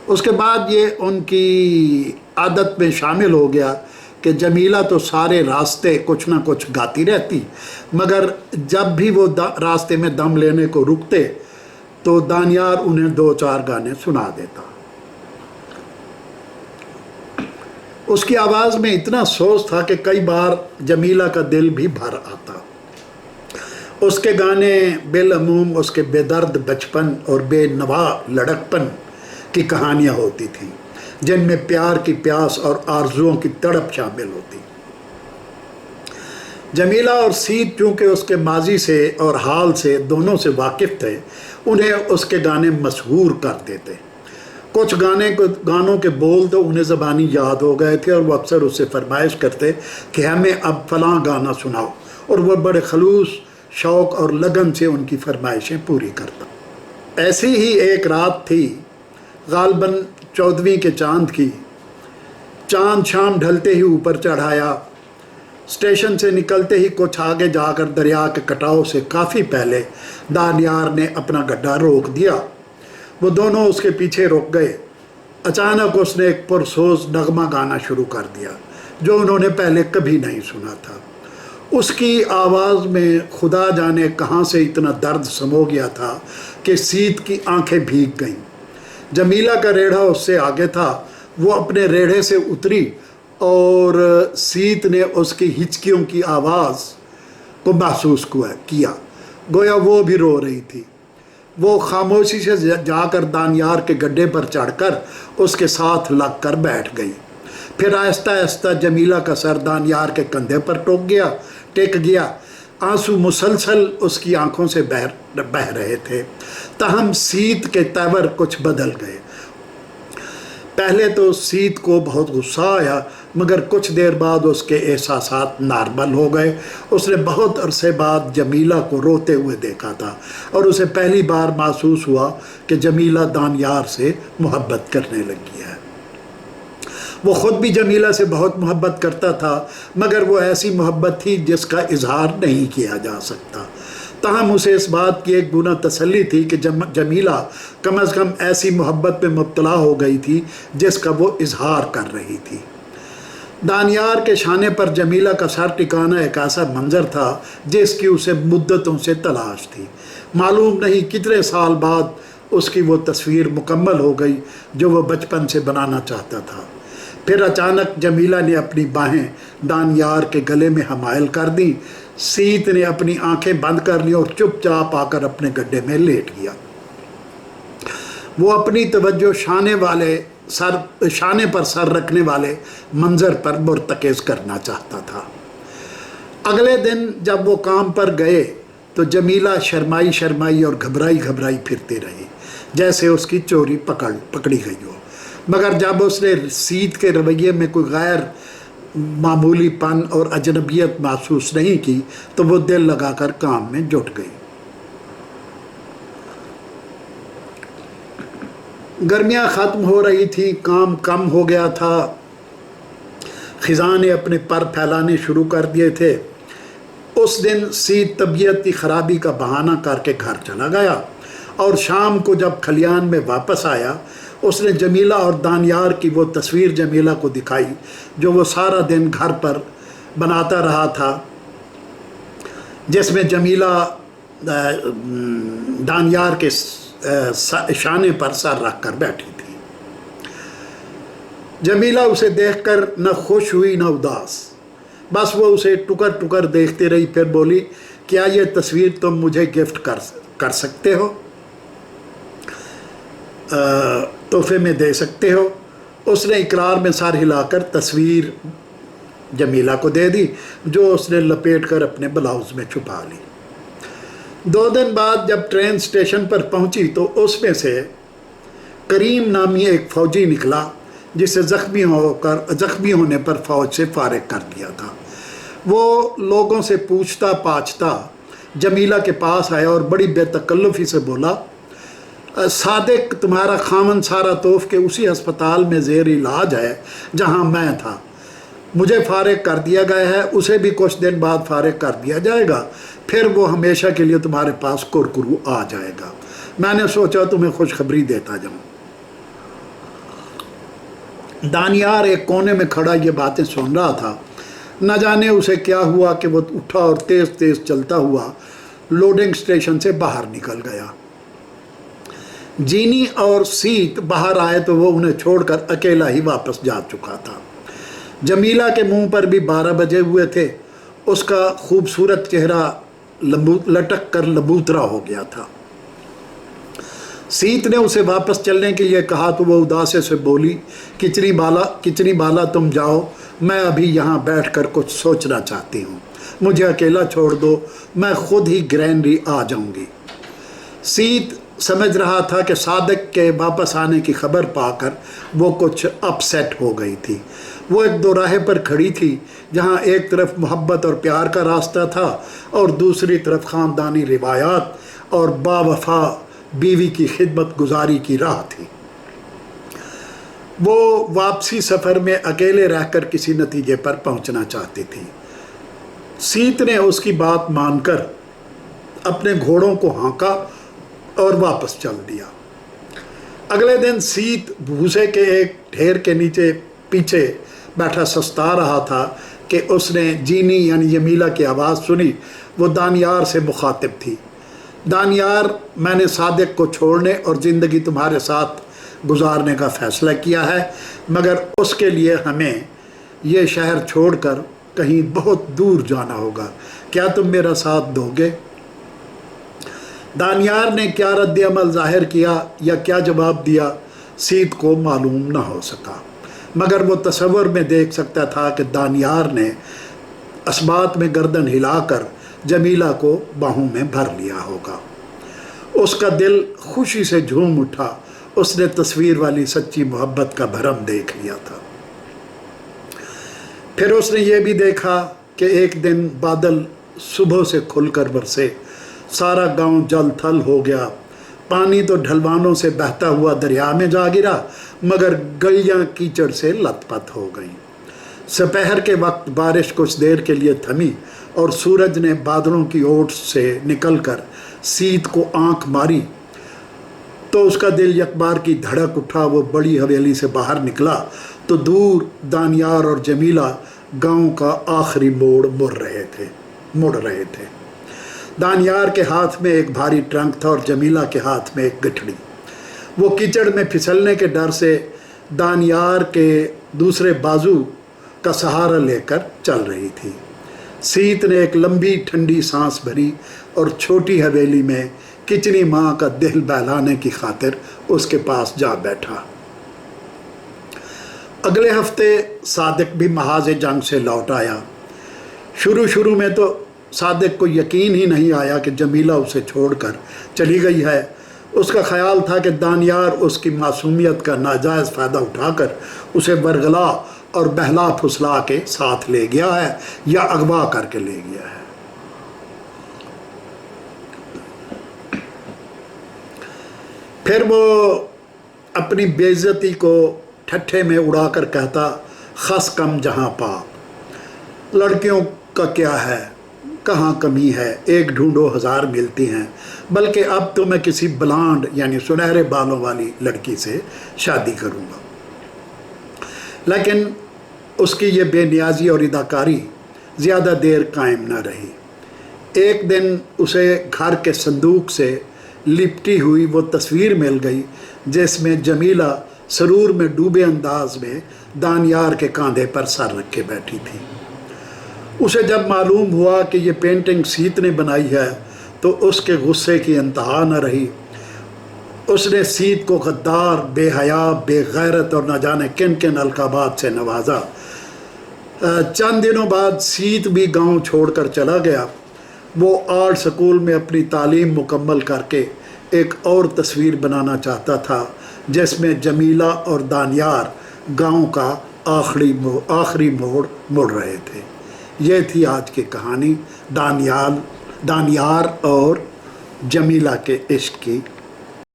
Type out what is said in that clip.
उसके बाद ये उनकी आदत में शामिल हो गया कि जमीला तो सारे रास्ते कुछ ना कुछ गाती रहती, मगर जब भी वो रास्ते में दम लेने को रुकते तो दानियार उन्हें 2-4 गाने सुना देता। उसकी आवाज़ में इतना सोच था कि कई बार जमीला का दिल भी भर आता। उसके गाने बेलअमूम उसके बेदर्द बचपन और बेनवा लड़कपन की कहानियाँ होती थीं, जिनमें प्यार की प्यास और आरजुओं की तड़प शामिल होती। जमीला और सीत चूँकि उसके माजी से और हाल से दोनों से वाकिफ़ थे, उन्हें उसके गाने मशहूर कर देते। कुछ गानों के बोल तो उन्हें ज़बानी याद हो गए थे और वो अक्सर उससे फरमाइश करते कि हमें अब फ़लाँ गाना सुनाओ, और वह बड़े खलूस, शौक़ और लगन से उनकी फरमाइशें पूरी करता। ऐसी ही एक रात थी, गालबन 14वीं के चाँद की। चाँद शाम ढलते ही ऊपर चढ़ाया। स्टेशन से निकलते ही कुछ आगे जाकर दरिया के कटाव से काफ़ी पहले दानियार ने अपना गड्ढा रोक दिया। वो दोनों उसके पीछे रुक गए। अचानक उसने एक पुरसोज नगमा गाना शुरू कर दिया जो उन्होंने पहले कभी नहीं सुना था। उसकी आवाज़ में खुदा जाने कहाँ से इतना दर्द समो गया था कि सीत की आंखें भीग गईं। जमीला का रेढ़ा उससे आगे था। वो अपने रेढ़े से उतरी और सीत ने उसकी हिचकियों की आवाज़ को महसूस किया, गोया वो भी रो रही थी। वो खामोशी से जाकर दानियार के गड्ढे पर चढ़कर उसके साथ लग कर बैठ गई। फिर आहिस्ता आहिस्ता जमीला का सर दानियार के कंधे पर टेक गया। आंसू मुसलसल उसकी आंखों से बह रहे थे। ताहम सीत के तेवर कुछ बदल गए। पहले तो सीत को बहुत गुस्सा आया, मगर कुछ देर बाद उसके एहसासात नॉर्मल हो गए। उसने बहुत अरसे बाद जमीला को रोते हुए देखा था और उसे पहली बार महसूस हुआ कि जमीला दानियार से मोहब्बत करने लगी है। वो ख़ुद भी जमीला से बहुत मोहब्बत करता था, मगर वो ऐसी मोहब्बत थी जिसका इजहार नहीं किया जा सकता। ताहम उसे इस बात की एक गुना तसल्ली थी कि जमीला कम अज़ कम ऐसी मोहब्बत में मुब्तला हो गई थी जिसका वो इजहार कर रही थी। दानियार के शाने पर जमीला का सर टिकाना एक ऐसा मंजर था जिसकी उसे मुद्दतों से तलाश थी। मालूम नहीं कितने साल बाद उसकी वो तस्वीर मुकम्मल हो गई जो वो बचपन से बनाना चाहता था। फिर अचानक जमीला ने अपनी बाहें दानियार के गले में हमायल कर दी। सीत ने अपनी आंखें बंद कर ली और चुपचाप आकर अपने गड्ढे में लेट गया। वो अपनी तवज्जो शाने पर सर रखने वाले मंजर पर मुर्तकिज़ करना चाहता था। अगले दिन जब वो काम पर गए तो जमीला शर्माई और घबराई फिरती रही, जैसे उसकी चोरी पकड़ी गई हो। मगर जब उसने सीत के रवैये में कोई गैर मामूलीपन और अजनबियत महसूस नहीं की तो वो दिल लगाकर काम में जुट गई। गर्मियाँ ख़त्म हो रही थी, काम कम हो गया था। ख़िज़ां ने अपने पर फैलाने शुरू कर दिए थे। उस दिन सीत तबीयत की ख़राबी का बहाना करके घर चला गया और शाम को जब खलियान में वापस आया उसने जमीला और दानियार की वो तस्वीर जमीला को दिखाई जो वो सारा दिन घर पर बनाता रहा था, जिसमें जमीला दानियार के शाने पर सर रख कर बैठी थी। जमीला उसे देखकर न खुश हुई न उदास, बस वो उसे टुकर टुकर देखती रही। फिर बोली, क्या ये तस्वीर तुम मुझे गिफ्ट कर सकते हो, तोहफे में दे सकते हो? उसने इकरार में सर हिलाकर तस्वीर जमीला को दे दी, जो उसने लपेट कर अपने ब्लाउज में छुपा ली। 2 दिन बाद जब ट्रेन स्टेशन पर पहुंची तो उसमें से करीम नामी एक फ़ौजी निकला जिसे ज़ख्मी होने पर फ़ौज से फारिग कर दिया था। वो लोगों से पूछता पाछता जमीला के पास आया और बड़ी बेतकल्लुफ़ी से बोला, सादिक तुम्हारा खामन सारा तोफ के उसी अस्पताल में ज़ेर इलाज है जहां मैं था। मुझे फारिग कर दिया गया है, उसे भी कुछ दिन बाद फारिग कर दिया जाएगा। फिर वो हमेशा के लिए तुम्हारे पास कुरकुरू आ जाएगा। मैंने सोचा तुम्हें खुशखबरी देता जाऊं। दानियार एक कोने में खड़ा ये बातें सुन रहा था। न जाने उसे क्या हुआ कि वो उठा और तेज़ तेज़ चलता हुआ लोडिंग स्टेशन से बाहर निकल गया। जीनी और सीत बाहर आए तो वो उन्हें छोड़कर अकेला ही वापस जा चुका था। जमीला के मुंह पर भी 12 बजे हुए थे। उसका खूबसूरत चेहरा लटक कर लबूतरा हो गया था। सीत ने उसे वापस चलने के लिए कहा तो वो उदासे से बोली, किचनी बाला तुम जाओ, मैं अभी यहाँ बैठकर कुछ सोचना चाहती हूँ, मुझे अकेला छोड़ दो, मैं खुद ही ग्रैनरी आ जाऊँगी। सीत समझ रहा था कि सादिक के वापस आने की खबर पाकर वो कुछ अपसेट हो गई थी। वो एक दोराहे पर खड़ी थी जहाँ एक तरफ मोहब्बत और प्यार का रास्ता था और दूसरी तरफ ख़ानदानी रिवायात और बावफा बीवी की खिदमत गुजारी की राह थी। वो वापसी सफ़र में अकेले रहकर किसी नतीजे पर पहुंचना चाहती थी। सीत ने उसकी बात मानकर अपने घोड़ों को हाँका और वापस चल दिया। अगले दिन सीत भूसे के एक ढेर के नीचे पीछे बैठा सस्ता रहा था कि उसने जीनी यानी जमीला की आवाज़ सुनी। वो दानियार से मुखातिब थी। दानियार, मैंने सादिक को छोड़ने और ज़िंदगी तुम्हारे साथ गुजारने का फ़ैसला किया है, मगर उसके लिए हमें ये शहर छोड़कर कहीं बहुत दूर जाना होगा। क्या तुम मेरा साथ दोगे? दानियार ने क्या रद्द अमल ज़ाहिर किया या क्या जवाब दिया, सीत को मालूम न हो सका, मगर वो तसव्वुर में देख सकता था कि दानियार ने असबात में गर्दन हिलाकर जमीला को बाहों में भर लिया होगा। उसका दिल खुशी से झूम उठा। उसने तस्वीर वाली सच्ची मोहब्बत का भरम देख लिया था। फिर उसने ये भी देखा कि एक दिन बादल सुबह से खुलकर बरसे, सारा गांव जल थल हो गया। पानी तो ढलवानों से बहता हुआ दरिया में जा गिरा, मगर गलियां कीचड़ से लथपथ हो गईं। दोपहर के वक्त बारिश कुछ देर के लिए थमी और सूरज ने बादलों की ओट से निकलकर सीत को आंख मारी तो उसका दिल यकबार की धड़क उठा। वो बड़ी हवेली से बाहर निकला तो दूर दानियार और जमीला गांव का आखिरी मोड़ मुड़ रहे थे। दानियार के हाथ में एक भारी ट्रंक था और जमीला के हाथ में एक गठड़ी। वो कीचड़ में फिसलने के डर से दानियार के दूसरे बाजू का सहारा लेकर चल रही थी। सीत ने एक लंबी ठंडी सांस भरी और छोटी हवेली में किचनी माँ का दिल बहलाने की खातिर उसके पास जा बैठा। अगले हफ्ते सादिक भी महाज़ जंग से लौट आया। शुरू में तो सादिक को यकीन ही नहीं आया कि जमीला उसे छोड़कर चली गई है। उसका ख्याल था कि दानियार उसकी मासूमियत का नाजायज़ फ़ायदा उठाकर उसे बरगला और बहला फुसला के साथ ले गया है या अगवा करके ले गया है। फिर वो अपनी बेइज्जती को ठट्ठे में उड़ाकर कहता, खस कम जहाँ पा, लड़कियों का क्या है, कहाँ कमी है, एक ढूंढो हज़ार मिलती हैं, बल्कि अब तो मैं किसी ब्लांड यानी सुनहरे बालों वाली लड़की से शादी करूँगा। लेकिन उसकी ये बेनियाजी और इदाकारी ज़्यादा देर कायम न रही। एक दिन उसे घर के संदूक से लिपटी हुई वो तस्वीर मिल गई जिसमें जमीला सरूर में डूबे अंदाज में दानियार के कंधे पर सर रख के बैठी थी। उसे जब मालूम हुआ कि ये पेंटिंग सीत ने बनाई है तो उसके गुस्से की इंतहा न रही। उसने सीत को गद्दार, बेहया, बेगैरत और न जाने किन किन अलकाबात से नवाजा। चंद दिनों बाद सीत भी गांव छोड़कर चला गया। वो आर्ट स्कूल में अपनी तालीम मुकम्मल करके एक और तस्वीर बनाना चाहता था जिसमें जमीला और दानियार गांव का आखिरी मोड़ मुड़ रहे थे। ये थी आज की कहानी, दानियार और जमीला के इश्क की।